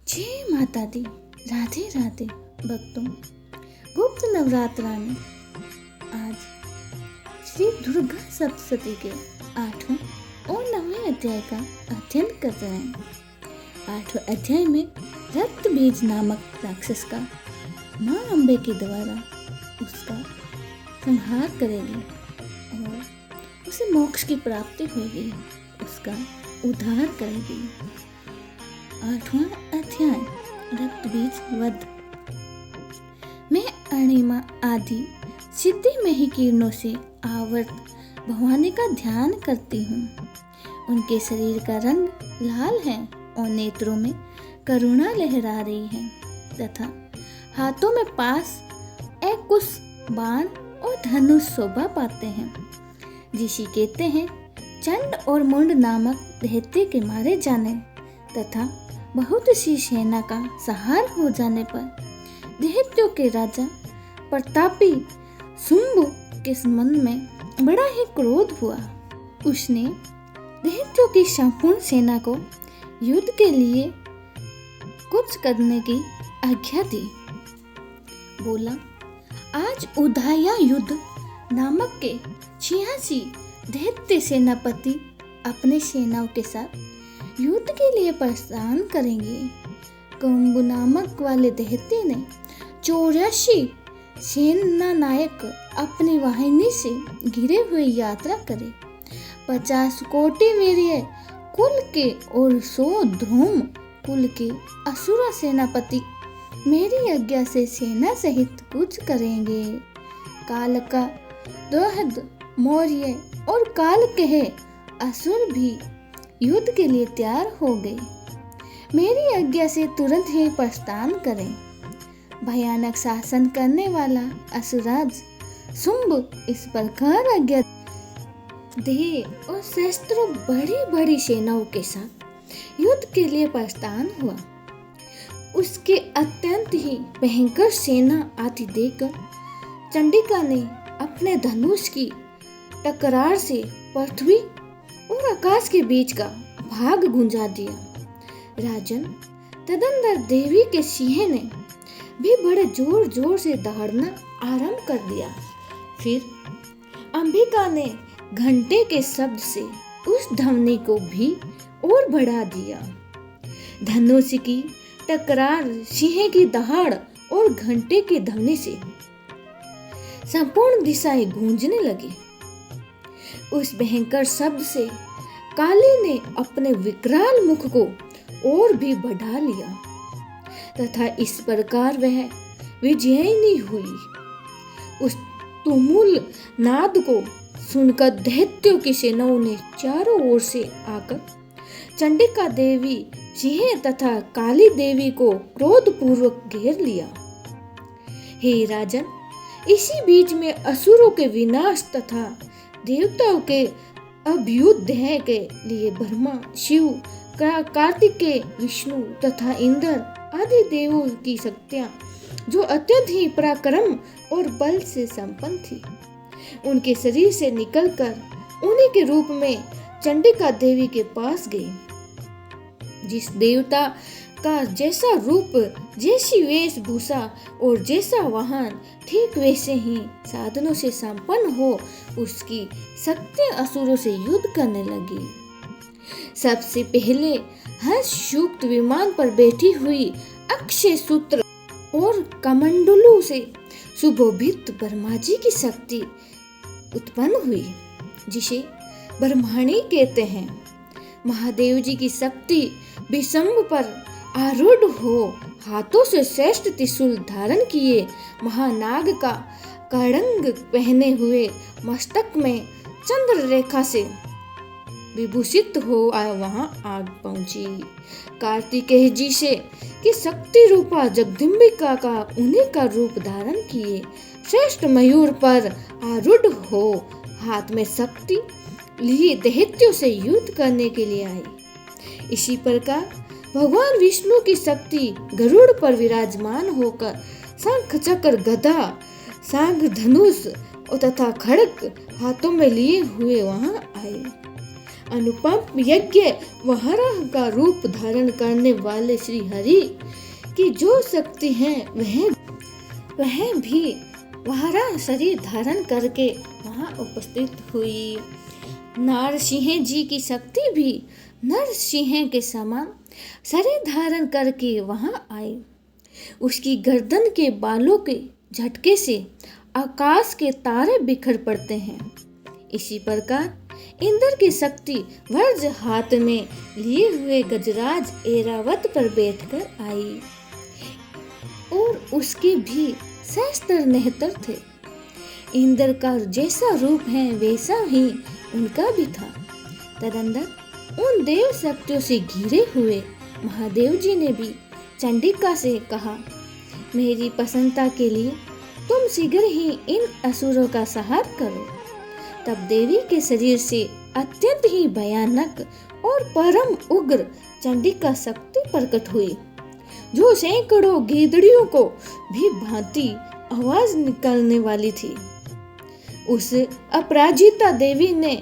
जय माता दी। राधे राधे भक्तों। गुप्त नवरात्रा में आज श्री दुर्गा सप्तशती के 8वें और 9वें अध्याय का अध्ययन कर रहे हैं। 8वें अध्याय में रक्त बीज नामक राक्षस का माँ अम्बे के द्वारा उसका संहार करेगी और उसे मोक्ष की प्राप्ति होगी, उसका उद्धार करेगी। 8वां अध्याय रक्त बीज वध। मैं अणिमा आदि सिद्धि में ही किरणों से आवर्त भवानी का ध्यान करती हूँ। उनके शरीर का रंग लाल है और नेत्रों में करुणा लहरा रही है तथा हाथों में पास एक कुश बाण और धनुष शोभा पाते हैं। ऋषि कहते हैं चंड और मुंड नामक दैत्य के मारे जाने तथा बहुत सी सेना का संहार हो जाने पर दैत्यों के राजा प्रतापी शुंभ के मन में बड़ा ही क्रोध हुआ। उसने दैत्यों की संपूर्ण सेना को युद्ध के लिए कुछ करने की आज्ञा दी। बोला, आज उदाया युद्ध नामक के 86 दैत्य सेनापति अपने सेनाओं के साथ युद्ध के लिए प्रस्थान करेंगे। कुंभ नामक वाले दैत्य ने 84 सेना नायक अपनी वाहिनी से घिरे हुए यात्रा करे। 50 कोटि वीर्य कुल के और 100 ध्रुम कुल के असुर सेनापति मेरी आज्ञा से सेना सहित कूच करेंगे। काल का दोहद मौर्य और काल के असुर भी युद्ध के लिए तैयार हो गए। मेरी आज्ञा से तुरंत ही प्रस्थान करें। भयानक शासन करने वाला असुराज शुंभ इस प्रकार आज्ञा दे और शस्त्र बड़ी बड़ी सेनाओं के साथ युद्ध के लिए प्रस्थान हुआ। उसके अत्यंत ही भयंकर सेना आती देखकर चंडिका ने अपने धनुष की टकरार से पृथ्वी और आकाश के बीच का भाग गुंजा दिया। राजन, तदंतर देवी के सिंह ने भी बड़े जोर जोर से दहाड़ना आरंभ कर दिया। फिर अंबिका ने घंटे के शब्द से उस ध्वनि को भी और बढ़ा दिया। धनुष की टकरार, सिंह की दहाड़ और घंटे की ध्वनि से संपूर्ण दिशाएं गूंजने लगी। उस भयंकर शब्द से काली ने अपने विकराल मुख को और भी बढ़ा लिया तथा इस प्रकार वह विजयिनी हुई। उस तुमुल नाद को सुनकर दैत्यों की सेनाओं ने चारों ओर से आकर चंडिका देवी, सिंह तथा काली देवी को क्रोधपूर्वक घेर लिया। हे राजन, इसी बीच में असुरों के विनाश तथा देवताओं के अभ्युदय के लिए ब्रह्मा, शिव, कार्तिकेय, विष्णु तथा इंद्र आदि देवों की शक्तियां जो अत्यंत ही पराक्रम और बल से संपन्न थी, उनके शरीर से निकलकर उन्हीं के रूप में चंडिका देवी के पास गई। जिस देवता का जैसा रूप, जैसी वेशभूषा और जैसा वाहन, ठीक वैसे ही साधनों से संपन्न हो उसकी शक्ति असुरों से युद्ध करने लगी। सबसे पहले हर्षयुक्त विमान पर बैठी हुई अक्षय सूत्र और कमंडलों से सुशोभित ब्रह्मा जी की शक्ति उत्पन्न हुई, जिसे ब्रह्मणी कहते हैं। महादेव जी की शक्ति विषंब पर आरूढ़ हो हाथों से श्रेष्ठ त्रिशूल धारण किए, महानाग का कड़ंग पहने हुए, मस्तक में चंद्र रेखा से विभूषित हो वहां आग पहुंची। कार्तिकेय जी से कि शक्ति रूपा जगदम्बिका का उन्हीं का रूप धारण किए श्रेष्ठ मयूर पर आरूढ़ हो हाथ में शक्ति लिए दैत्यों से युद्ध करने के लिए आई। इसी प्रकार भगवान विष्णु की शक्ति गरुड़ पर विराजमान होकर शंख, चक्र, गदा, सांग, धनुष तथा खड्ग हाथों में लिए हुए वहां आए। अनुपम यज्ञ वराह का रूप धारण करने वाले श्री हरि की जो शक्ति है वह भी वराह शरीर धारण करके वहाँ उपस्थित हुई। नरसिंह जी की शक्ति भी नरसिंह के समान शरीर धारण करके वहाँ आई। उसकी गर्दन के बालों के झटके से आकाश के तारे बिखर पड़ते हैं। इसी प्रकार इंद्र की शक्ति वज्र हाथ में लिए हुए गजराज ऐरावत पर बैठकर आई और उसके भी सहस्त्र नेत्र थे। इंद्र का जैसा रूप है वैसा ही उनका भी था। तदंतर उन देव शक्तियों से घिरे हुए महादेव जी ने भी चंडिका से कहा, मेरी प्रसन्नता के लिए तुम शीघ्र ही इन असुरों का संहार करो। तब देवी के शरीर से अत्यंत ही भयानक और परम उग्र चंडिका शक्ति प्रकट हुई, जो सैकड़ों गीदड़ियों को भी भांति आवाज निकालने वाली थी। उस अपराजिता देवी ने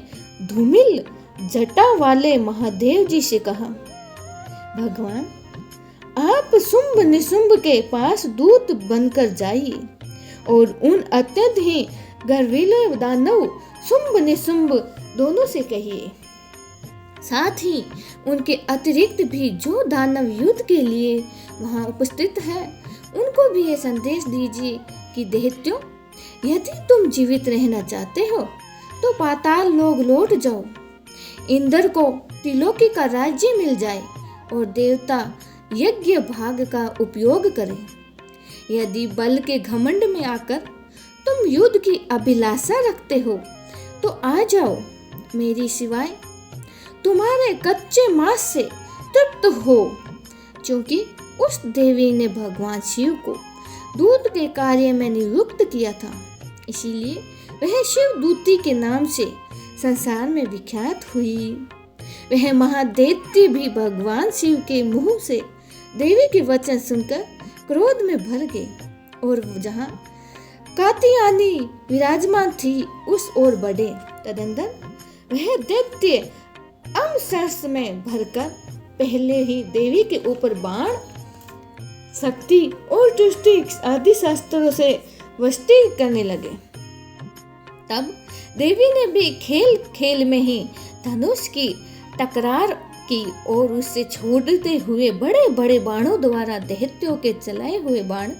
धूमिल जटा वाले महादेव जी से कहा, भगवान आप शुंभ निशुंभ के पास दूत बनकर जाइए और उन अत्यंत ही गर्वीले दानव शुंभ निशुंभ दोनों से कहिए। साथ ही उनके अतिरिक्त भी जो दानव युद्ध के लिए वहां उपस्थित है उनको भी ये संदेश दीजिए कि दैत्यों, यदि तुम जीवित रहना चाहते हो तो पाताल लोक लौट जाओ। इंद्र को त्रिलोकी का राज्य मिल जाए और देवता यज्ञ भाग का उपयोग करें। यदि बल के घमंड में आकर तुम युद्ध की अभिलाषा रखते हो तो आ जाओ, मेरी सिवाय तुम्हारे कच्चे मांस से तृप्त हो। क्योंकि उस देवी ने भगवान शिव को दूत के कार्य में नियुक्त किया था, इसीलिए वह शिव दूती के नाम से संसार में विख्यात हुई। वह महादैत्य भी भगवान शिव के मुंह से देवी के वचन सुनकर क्रोध में भर गए और जहाँ कात्यायनी विराजमान थी उस ओर बढ़े। तदंतर वह दैत्य अमशर्ष में भरकर पहले ही देवी के ऊपर बाण, शक्ति और तुष्टि आदि शास्त्रों से वस्ती करने लगे। तब देवी ने भी खेल खेल में ही धनुष की टकरार की और उससे छोड़ते हुए बड़े बड़े बाणों द्वारा दैत्यों के चलाए हुए बाण,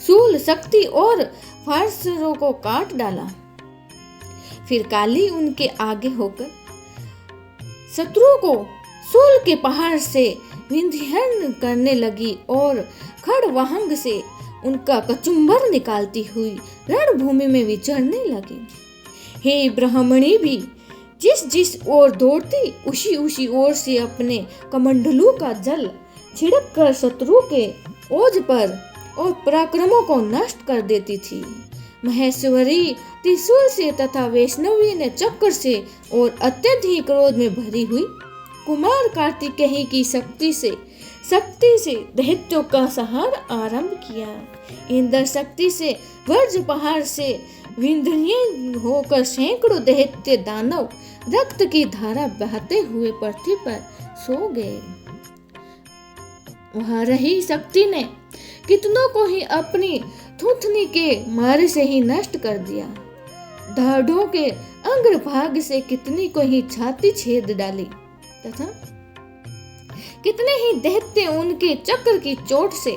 शूल, शक्ति और फारसरों को काट डाला। फिर काली उनके आगे होकर शत्रुओं को शूल के पहाड़ से विंध्यन करने लगी और खड़वाहंग से उनका कचुम्बर निकालती हुई रणभूमि में विचरने लगी। हे ब्राह्मणी भी जिस जिस ओर दौड़ती उसी उसी ओर से अपने कमंडलू का जल छिड़क कर शत्रु के ओज पर और पराक्रमों को नष्ट कर देती थी। महेश्वरी त्रिशूल से तथा वैष्णवी ने चक्र से और अत्यंत ही क्रोध में भरी हुई कुमार कार्तिकेय की शक्ति से दैत्यों का संहार आरंभ किया। इंद्र शक्ति से वज्र पहाड़ से विंध्य होकर सैकड़ों दैत्य दानव रक्त की धारा बहते हुए पृथ्वी पर सो गए। वहां रही शक्ति ने कितनों को ही अपनी थूथनी के मारे से ही नष्ट कर दिया। दाढ़ों के अग्रभाग से कितनी को ही छाती छेद डाली तथा कितने ही दैत्य उनके चक्र की चोट से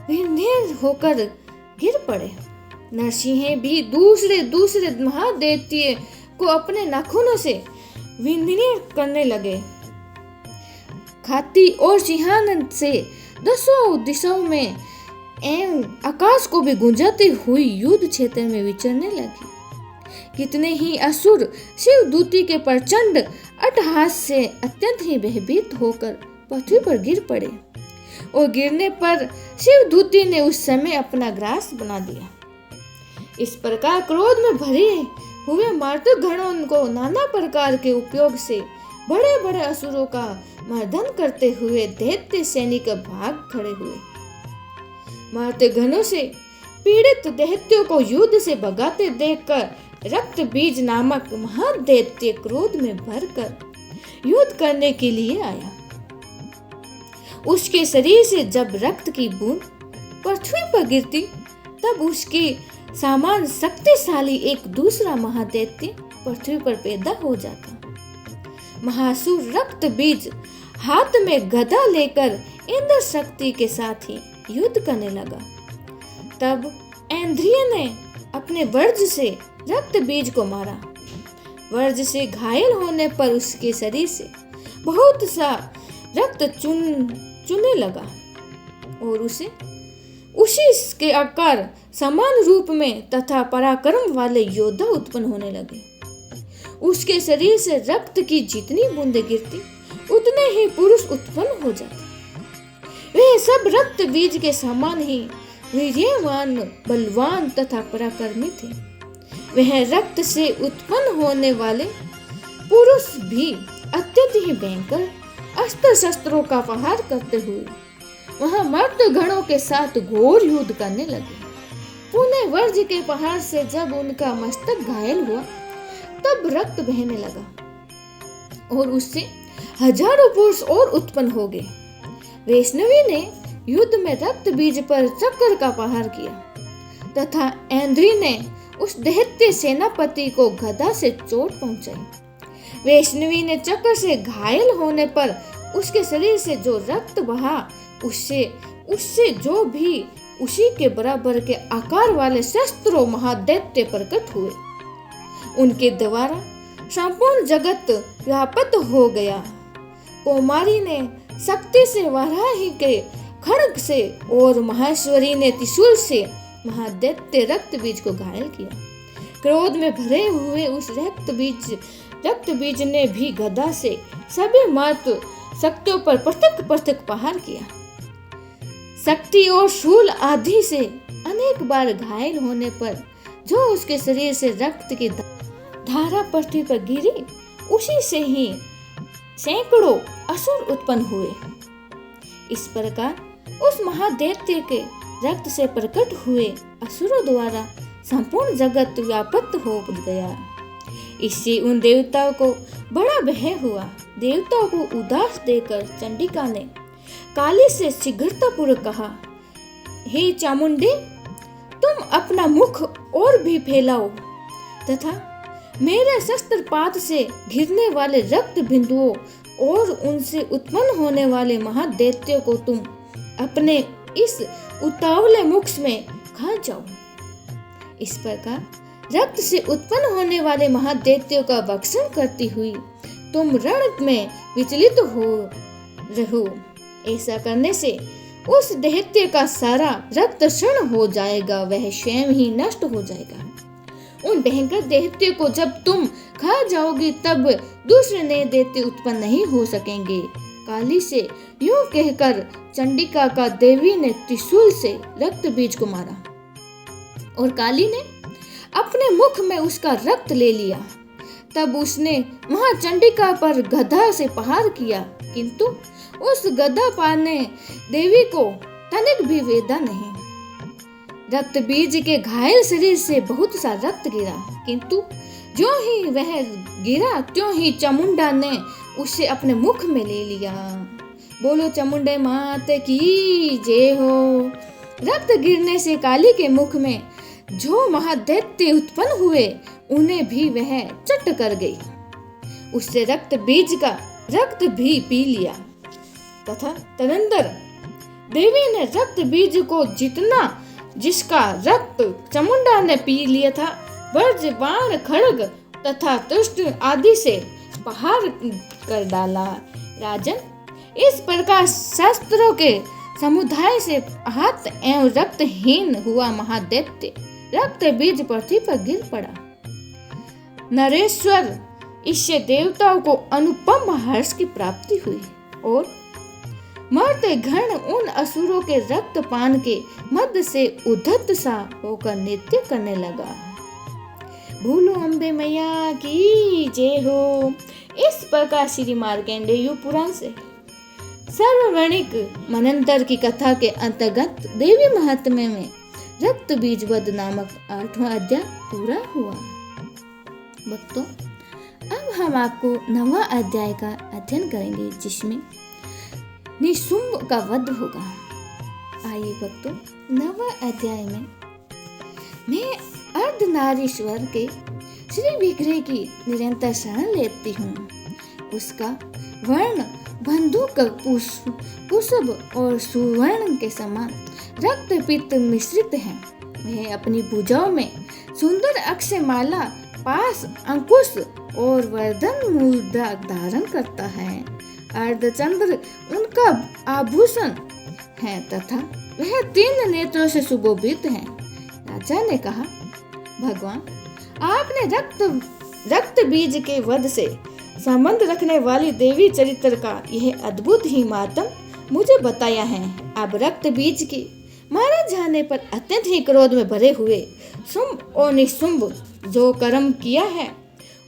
विंध्य होकर गिर पड़े। नरसिंह भी दूसरे महादैत्य को अपने नाखूनों से विंध्य करने लगे। खाती और सिंहानंद से दसों दिशाओं में एवं आकाश को भी गुंजाती हुई युद्ध क्षेत्र में विचरने लगी। कितने ही असुर शिव दूती के प्रचंड अट्टहास से अत्यंत ही भयभीत होकर पृथ्वी पर गिर पड़े और गिरने पर शिव दूती ने उस समय अपना ग्रास बना दिया। इस प्रकार क्रोध में भरे हुए मार्तक गणों को नाना प्रकार के उपयोग से बड़े बड़े असुरों का मर्दन करते हुए दैत्य सैनिक भाग खड़े हुए। मार्तक गणों से पीड़ित दैत्यों को युद्ध से भगाते देखकर रक्त बीज नामक महादैत्य क्रोध में भरकर युद्ध करने के लिए आया। उसके शरीर से जब रक्त की बूंद पृथ्वी पर गिरती तब उसके समान शक्तिशाली एक दूसरा महादैत्य पृथ्वी पर पैदा हो जाता। महासुर रक्त बीज हाथ में गदा लेकर इंद्र शक्ति के साथ ही युद्ध करने लगा। तब ऐन्द्रिय ने अपने वज्र से रक्त बीज को मारा। वज्र से घायल होने पर उसके शरीर से बहुत सा रक्त चुनने लगा और उसी के आकार समान रूप में तथा पराक्रम वाले योद्धा उत्पन्न होने लगे। उसके शरीर से रक्त की जितनी बूंदें गिरती उतने ही पुरुष उत्पन्न हो जाते। वे सब रक्त बीज के समान ही वीर्यवान, बलवान तथा पराक्रमी थे। वह रक्त से उत्पन्न होने वाले पुरुष भी अत्यंत ही भयंकर अस्त्र शस्त्रों का प्रहार करते हुए वहां मर्द गणों के साथ घोर युद्ध करने लगे। पुनः वज्र के प्रहार से जब उनका मस्तक घायल हुआ तब रक्त बहने लगा और उससे हजारों पुरुष और उत्पन्न हो गए। वैष्णवी ने युद्ध में रक्त बीज पर चक्र का प्रहार किया तथा ऐन्द्री ने उस दैत्य सेनापति को गदा से चोट पहुंचाई। वैष्णवी ने चक्र से घायल होने पर उसके शरीर से जो रक्त बहा उससे जो भी उसी के बराबर के आकार वाले शस्त्रों महादैत्य प्रकट हुए। उनके द्वारा संपूर्ण जगत व्याप्त हो गया। कौमारी ने शक्ति से वाराही के खड्ग से और महेश्वरी ने त्रिशूल से महादैत्य रक्त बीज को घायल किया। क्रोध में भरे हुए उस रक्त बीज ने भी गदा से सभी मात शक्तियों पर पृथक प्रहार किया। शक्ति और शूल आदि से अनेक बार घायल होने पर जो उसके शरीर से रक्त की धारा पृथ्वी पर गिरी उसी से ही सैकड़ों असुर उत्पन्न हुए। इस प्रकार उस महादैत्य के रक्त से प्रकट हुए असुरों द्वारा संपूर्ण जगत व्याप्त हो गया। इससे उन देवताओं को बड़ा भय हुआ। देवताओं को उदास देकर चंडिका ने काली से शीघ्रतापूर्वक कहा, हे चामुंडे, तुम अपना मुख और भी फैलाओ तथा मेरे शस्त्रपात से घिरने वाले रक्त बिंदुओं और उनसे उत्पन्न होने वाले महादैत्यों को तुम अपने इस उतावले मुख में खा जाओ। इस प्रकार रक्त से उत्पन्न होने वाले महादैत्यों का भक्षण करती हुई तुम रण में विचलित हो रहो। ऐसा करने से उस दैत्य का सारा रक्त क्षण हो जाएगा, वह स्वयं ही नष्ट हो जाएगा। उन भयंकर दैत्य को जब तुम खा जाओगी तब दूसरे नए दैत्य उत्पन्न नहीं हो सकेंगे। काली से यूं कहकर चंडिका का देवी ने त्रिशूल से रक्त बीज को मारा और काली ने अपने मुख में उसका रक्त ले लिया। तब उसने महाचंडिका पर गदा से प्रहार किया, किंतु उस गदा पाने देवी को तनिक भी वेदा नहीं। रक्त बीज के घायल शरीर से बहुत सा रक्त गिरा, किंतु जो ही वह गिरा त्यों ही चामुंडा ने उसे अपने मुख में ले लिया। बोलो चामुंडा मात की जय हो। रक्त गिरने से काली के मुख में जो महादैत्य उत्पन्न हुए उन्हें भी वह चट कर गई। उससे रक्त बीज का रक्त भी पी लिया तथा तदंतर देवी ने रक्त बीज को जिसका रक्त चामुंडा ने पी लिया था वज्र, बाण, खड्ग तथा त्रिशूल आदि से प्रहार कर डाला। राजन, इस प्रकार शस्त्रों के समुदाय से हाथ एवं रक्तहीन हुआ महादैत्य रक्त बीज पृथ्वी पर गिर पड़ा। नरेश्वर, इससे देवताओं को अनुपम हर्ष की प्राप्ति हुई और मर्त्य गण उन असुरों के रक्त पान के मध्य से उद्धत सा होकर नृत्य करने लगा। भूलो अम्बे मैया की जय हो। इस प्रकार श्री मार्कंडेय पुराण से सर्ववर्णिक मनंतर की कथा के अंतर्गत देवी महात्म्य में रक्त बीज वध नामक 8वां अध्याय पूरा हुआ। भक्तों, अब हम आपको 9वां अध्याय का अध्ययन करेंगे, जिसमें निशुंभ का वध होगा। आइए भक्तों, 9वां अध्याय में मैं अर्धनारीश्वर के श्री विग्रह की निरंतर शरण लेती हूँ। उसका वर्ण बंदूक पुष्प और सुवर्ण के समान रक्त पित्त मिश्रित है। वह अपनी भुजाओं में सुंदर अक्षयमाला, पास, अंकुश और वर्धन मुद्रा धारण करता है। अर्धचंद्र उनका आभूषण है तथा वह 3 नेत्रों से सुशोभित है। राजा ने कहा, भगवान, आपने रक्त बीज के वध से संबंध रखने वाली देवी चरित्र का यह अद्भुत ही मातम मुझे बताया है। अब रक्त बीज के मारे जाने पर अत्यंत ही क्रोध में भरे हुए शुंभ और निशुंभ जो कर्म किया है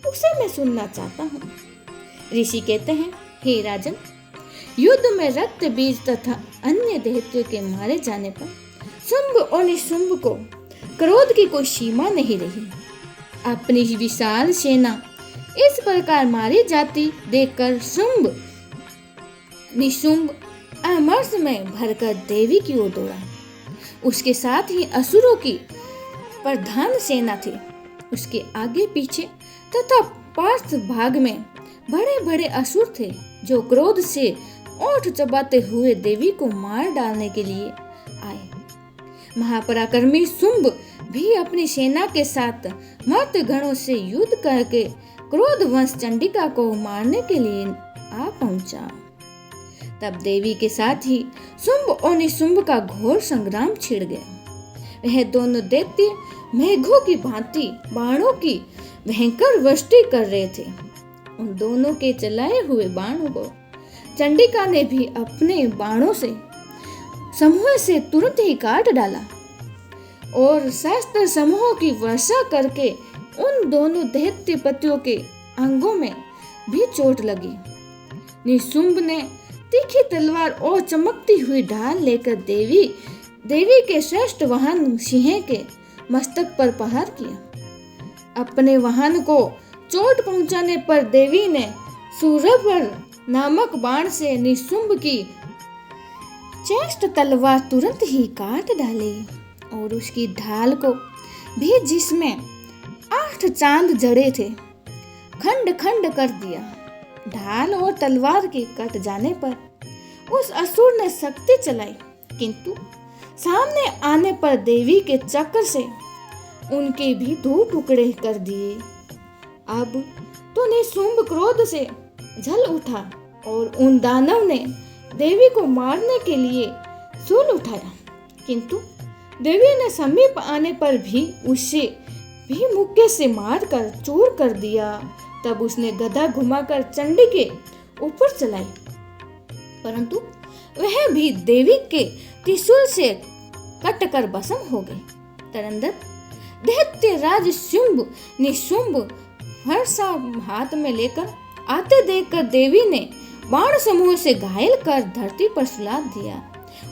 उसे मैं सुनना चाहता हूँ। ऋषि कहते हैं, हे राजन, युद्ध में रक्त बीज तथा अन्य दैत्यों के मारे जाने पर शुंभ और निशुंभ को क्रोध की कोई सीमा नहीं रही। अपनी विशाल सेना इस प्रकार मारी जाती देखकर शुंभ निशुंभ अमर्ष में भरकर देवी की ओर दौड़ा। उसके साथ ही असुरों की प्रधान सेना थी। उसके आगे पीछे तथा पार्श्व भाग में बड़े बड़े असुर थे, जो क्रोध से ओठ चबाते हुए देवी को मार डालने के लिए आए। महापराक्रमी शुंभ भी अपनी सेना के साथ मर्त्य गणों से युद्ध करके क्रोधवंश चंडिका को मारने के लिए आ पहुंचा। तब देवी के साथ ही शुंभ और निशुंभ का घोर संग्राम छिड़ गया। वह दोनों दैत्य मेघों की भांति बाणों की भयंकर वृष्टि कर रहे थे। उन दोनों के चलाए हुए बाणों को चंडिका ने भी अपने बाणों से समूह से तुरंत ही काट डाला और शस्त्र समूहों की वर्षा करके उन दोनों दैत्यपतियों के अंगों में भी चोट लगी। निशुंभ ने तीखी तलवार और चमकती हुई ढाल लेकर देवी के श्रेष्ठ वाहन सिंह के मस्तक पर प्रहार किया। अपने वाहन को चोट पहुंचाने पर देवी ने सूरभर नामक बाण से निशुंभ की श्रेष्ठ तलवार तुरंत ही काट डाली और उसकी ढाल को भी, जिसमें 8 चांद जड़े थे, खंड खंड कर दिया। ढाल और तलवार के कट जाने पर उस असुर ने शक्ति चलाई, किंतु सामने आने पर देवी के चक्र से उनके भी 2 टुकड़े कर दिए। अब तो निशुंभ क्रोध से जल उठा और उन दानव ने देवी को मारने के लिए शूल उठाया, किंतु देवी ने समीप आने पर भी उसे भी मुक्के से मारकर चूर कर दिया। तब उसने गदा घुमाकर चंडी के ऊपर चलाई, परंतु वह भी देवी के त्रिशूल से कटकर भस्म हो गई। तदनंतर दैत्य राज शुंभ निशुंभ हर्षा हाथ में लेकर आते देखकर देवी ने बाण समूह से घायल कर धरती पर सुला दिया।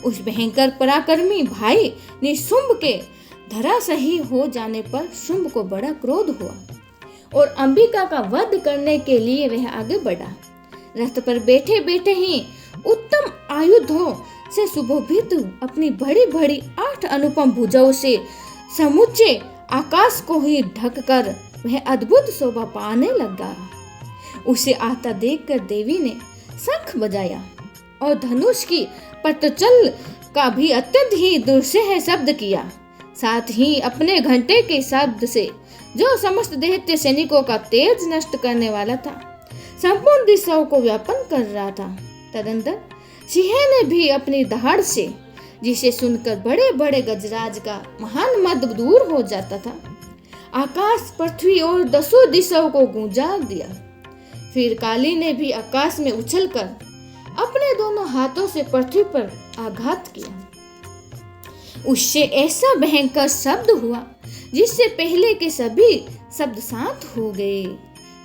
उस भयंकर पराक्रमी भाई निशुंभ के धराशायी हो जाने पर शुंभ को बड़ा क्रोध हुआ और अंबिका का वध करने के लिए वह आगे बढ़ा। रथ पर बैठे बैठे ही उत्तम आयुधों से सुशोभित अपनी बड़ी बड़ी 8 अनुपम भुजाओं से समूचे आकाश को ही ढककर वह अद्भुत शोभा पाने लगा। उसे आता देखकर देवी ने शंख बजाया और धनुष की पतचल का भी अत्यंत ही दुस्सह शब्द किया। साथ ही अपने घंटे के शब्द से, जो समस्त दैत्य सैनिकों का तेज नष्ट करने वाला था, संपूर्ण दिशाओं को व्यापन कर रहा था। तदनंतर सिंह ने भी अपनी दहाड़ से, जिसे सुनकर बड़े बड़े गजराज का महान मद दूर हो जाता था, आकाश, पृथ्वी और 10 दिशाओं को गूंजा दिया। फिर काली ने भी आकाश में उछलकर अपने दोनों हाथों से पृथ्वी पर आघात किया। उससे ऐसा भयंकर शब्द हुआ जिससे पहले के सभी शब्द शांत हो गए।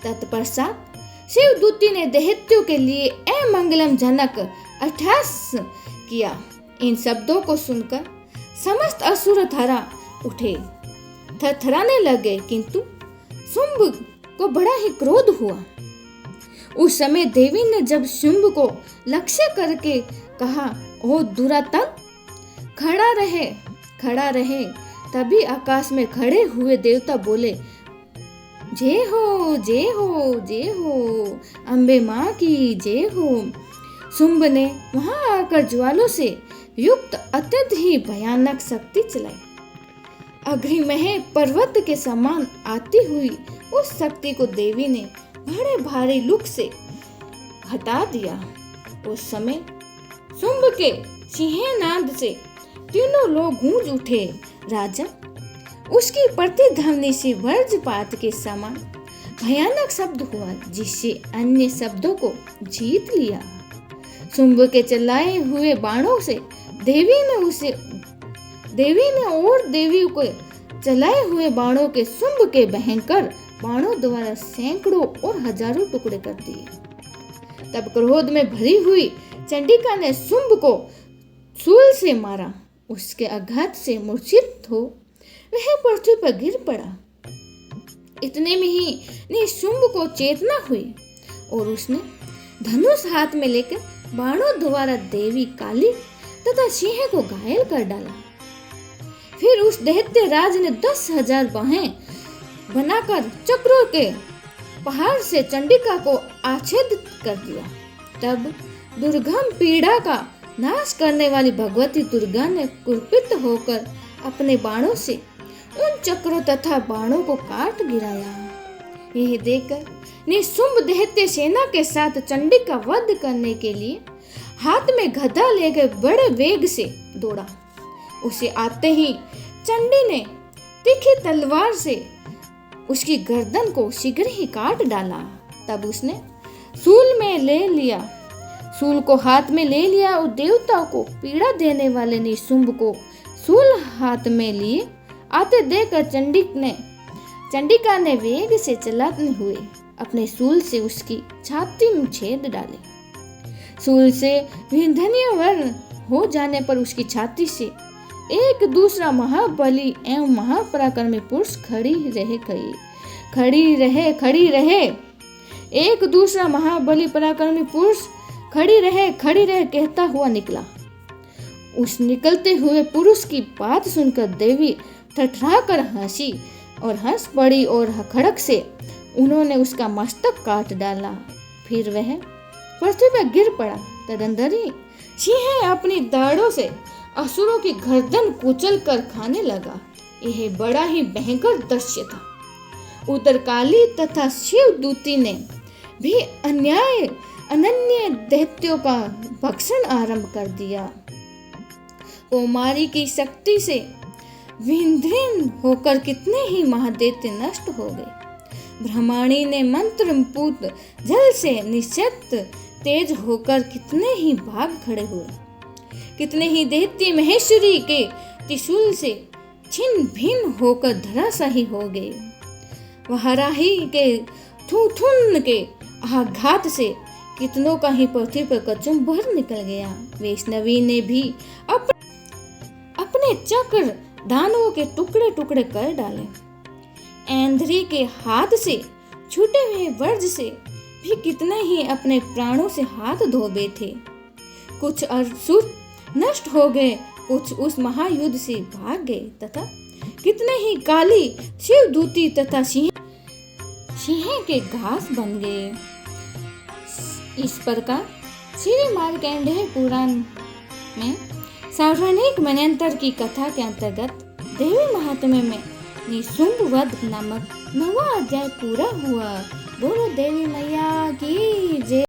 तत्पश्चात शिवदूती ने दैत्यों के लिए अमंगलम जनक अट्टहास किया। इन शब्दों को सुनकर समस्त असुर थर्रा उठे, थरथराने लगे, किंतु शुंभ को बड़ा ही क्रोध हुआ। उस समय देवी ने जब शुंभ को लक्ष्य करके कहा, ओ दुरात्मा, खड़ा रहे। तभी आकाश में खड़े हुए देवता बोले, जय हो जय हो जय हो, अम्बे माँ की जय हो। शुंभ ने वहां आकर ज्वालों से युक्त अत्यंत ही भयानक शक्ति चलाई। अग्निमय पर्वत के समान आती हुई उस शक्ति को देवी ने बड़े भारी लुक से हटा दिया। उस समय शुंभ के सिंहनाद से तीनों लोग गूंज उठे। राजा, उसकी प्रतिध्वनि से वज्रपात के समान भयानक शब्द हुआ, जिससे अन्य शब्दों को जीत लिया। शुंभ के चलाए हुए बाणों से देवी को चलाए हुए बाणों के शुंभ के भयंकर बाणों द्वारा सैकड़ों और हजारों टुकड़े कर दिए। तब क्रोध में भरी हुई चंडिका ने शुंभ को शूल से मारा। उसके आघात से मूर्छित हो वह पृथ्वी पर गिर पड़ा। इतने में ही शुंभ को चेतना हुई और उसने धनुष हाथ में लेकर बाणों द्वारा देवी काली तथा सिंह को घायल कर डाला। फिर उस दैत्य राज ने 10,000 बाहें बनाकर चक्रों के पहाड़ से चंडिका को आच्छादित कर दिया। तब दुर्गम पीड़ा का नाश करने वाली भगवती दुर्गा ने कुपित होकर अपने बाणों से उन चक्रों तथा बाणों को काट गिराया। यह देखकर निशुंभ दैत्य सेना के साथ चंडिका वध करने के लिए हाथ में गदा लेकर बड़े वेग से दौड़ा। उसे आते ही चंडी ने तीखी तलवार से उसकी गर्दन को शीघ्र ही काट डाला। तब उसने शूल को हाथ में ले लिया और देवता को पीड़ा देने वाले निशुंभ को शूल हाथ में लिए आते देखकर चंडिका ने वेग से चलाते हुए अपने शूल से उसकी छाती में छेद डाले। शूल से विंध्यनीय वर्ण हो जाने पर उसकी छाती से एक दूसरा महाबली एवं महापराक्रमी पुरुष खड़ी रहे। एक दूसरा महाबली पराक्रमी पुरुष खड़ी रहे कहता हुआ निकला। उस निकलते हुए पुरुष की बात सुनकर देवी ठठराकर हंसी और हंस पड़ी और खड़क से उन्होंने उसका मस्तक काट डाला। फिर वह पृथ्वी पर गिर पड़ा। तदंतर ही सिंह अपनी दाढ़ों से असुरों की गर्दन कुचल कर खाने लगा। यह बड़ा ही भयंकर दृश्य था। उधर काली तथा शिव दूती ने भी अनन्य दैत्यों का भक्षण आरंभ कर दिया। कौमारी की शक्ति से विंध्न होकर कितने ही महादैत्य नष्ट हो गए। ब्रह्माणी ने मंत्रपूत जल से निश्चित तेज होकर कितने ही भाग खड़े हुए। कितने ही दैत्य महेश्वरी के त्रिशूल से छिन्न भिन्न होकर धराशायी हो गए। वराही के थूथुन के आघात से कितनों का ही पृथ्वी पर कचुम्बर निकल गया। वैष्णवी ने भी अपने चक्र दानवों के टुकड़े टुकड़े कर डाले। ऐंद्री के हाथ से छूटे हुए वज्र से भी कितने ही अपने प्राणों से हाथ धो बैठे। कुछ असुर नष्ट हो गए, कुछ उस महायुद्ध से भाग गए तथा कितने ही काली शिवदूती तथा सिंह के घास बन गए। इस प्रकार श्री मार्कंडेय पुराण में सार्वजनिक मनंतर की कथा के अंतर्गत देवी महात्म्य में निशुंभ वध नामक 9वां अध्याय पूरा हुआ। बोलो देवी मैया की जय।